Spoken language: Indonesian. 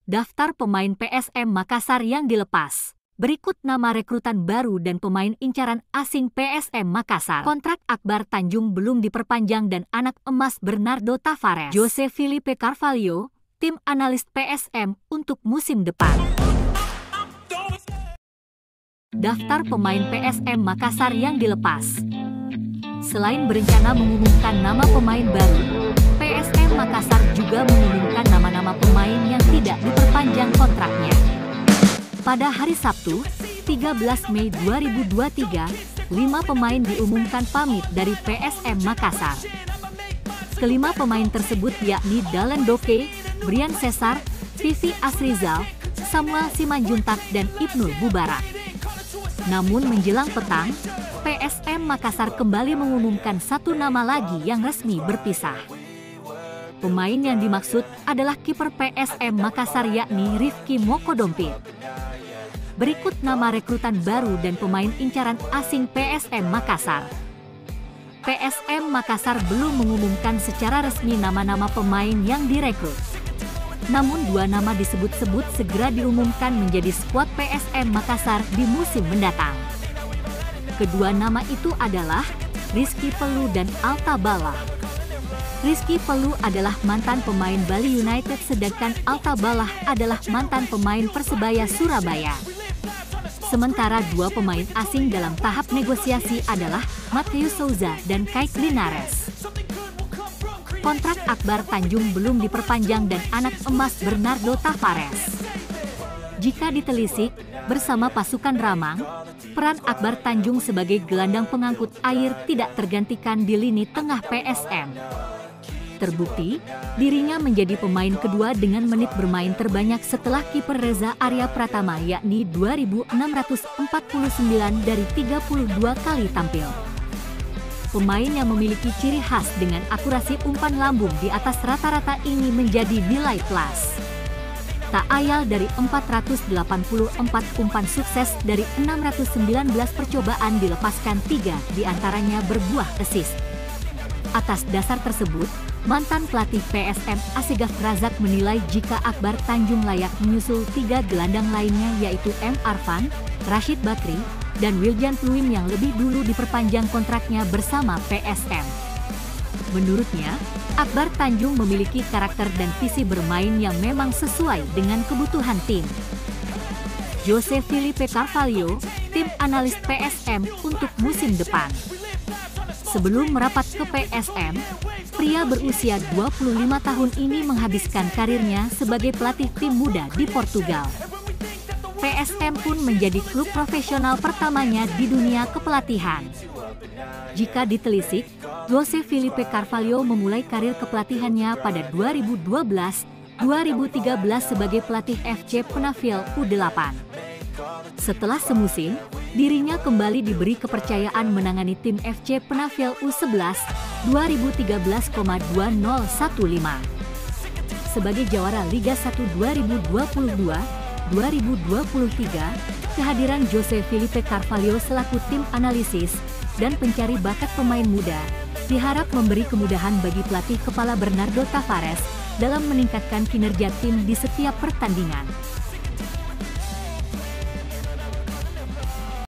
Daftar pemain PSM Makassar yang dilepas. Berikut nama rekrutan baru dan pemain incaran asing PSM Makassar. Kontrak Akbar Tanjung belum diperpanjang dan anak emas Bernardo Tavares. Jose Filipe Carvalho, tim analis PSM untuk musim depan. Daftar pemain PSM Makassar yang dilepas. Selain berencana mengumumkan nama pemain baru, PSM Makassar juga mengumumkan nama-nama pemain yang tidak diperpanjang kontraknya. Pada hari Sabtu, 13 Mei 2023, 5 pemain diumumkan pamit dari PSM Makassar. Kelima pemain tersebut yakni Dalen Doke, Brian Cesar, Vivi Asrizal, Samuel Simanjuntak, dan Ibnul Bubarak. Namun menjelang petang, PSM Makassar kembali mengumumkan satu nama lagi yang resmi berpisah. Pemain yang dimaksud adalah kiper PSM Makassar yakni Rifki Mokodompit. Berikut nama rekrutan baru dan pemain incaran asing PSM Makassar. PSM Makassar belum mengumumkan secara resmi nama-nama pemain yang direkrut. Namun dua nama disebut-sebut segera diumumkan menjadi skuad PSM Makassar di musim mendatang. Kedua nama itu adalah Rizky Pelu dan Alta Bala. Rizky Pelu adalah mantan pemain Bali United sedangkan Alta Bala adalah mantan pemain Persebaya Surabaya. Sementara dua pemain asing dalam tahap negosiasi adalah Matheus Souza dan Kike Linares. Kontrak Akbar Tanjung belum diperpanjang dan anak emas Bernardo Tavares. Jika ditelisik, bersama pasukan Ramang, peran Akbar Tanjung sebagai gelandang pengangkut air tidak tergantikan di lini tengah PSM. Terbukti, dirinya menjadi pemain kedua dengan menit bermain terbanyak setelah kiper Reza Arya Pratama yakni 2.649 dari 32 kali tampil. Pemain yang memiliki ciri khas dengan akurasi umpan lambung di atas rata-rata ini menjadi nilai plus. Tak ayal dari 484 umpan sukses dari 619 percobaan dilepaskan 3 diantaranya berbuah assist. Atas dasar tersebut, mantan pelatih PSM Asegaf Razak menilai jika Akbar Tanjung layak menyusul 3 gelandang lainnya yaitu M. Arfan, Rashid Bakri, dan Wiljan Pluim yang lebih dulu diperpanjang kontraknya bersama PSM. Menurutnya, Akbar Tanjung memiliki karakter dan visi bermain yang memang sesuai dengan kebutuhan tim. Jose Filipe Carvalho, tim analis PSM untuk musim depan. Sebelum merapat ke PSM, pria berusia 25 tahun ini menghabiskan karirnya sebagai pelatih tim muda di Portugal. PSM pun menjadi klub profesional pertamanya di dunia kepelatihan. Jika ditelisik, Jose Filipe Carvalho memulai karir kepelatihannya pada 2012-2013 sebagai pelatih FC Penafiel U8. Setelah semusim, dirinya kembali diberi kepercayaan menangani tim FC Penafiel U11 2013,2015. Sebagai jawara Liga 1 2022-2023, kehadiran Jose Filipe Carvalho selaku tim analisis dan pencari bakat pemain muda diharap memberi kemudahan bagi pelatih kepala Bernardo Tavares dalam meningkatkan kinerja tim di setiap pertandingan.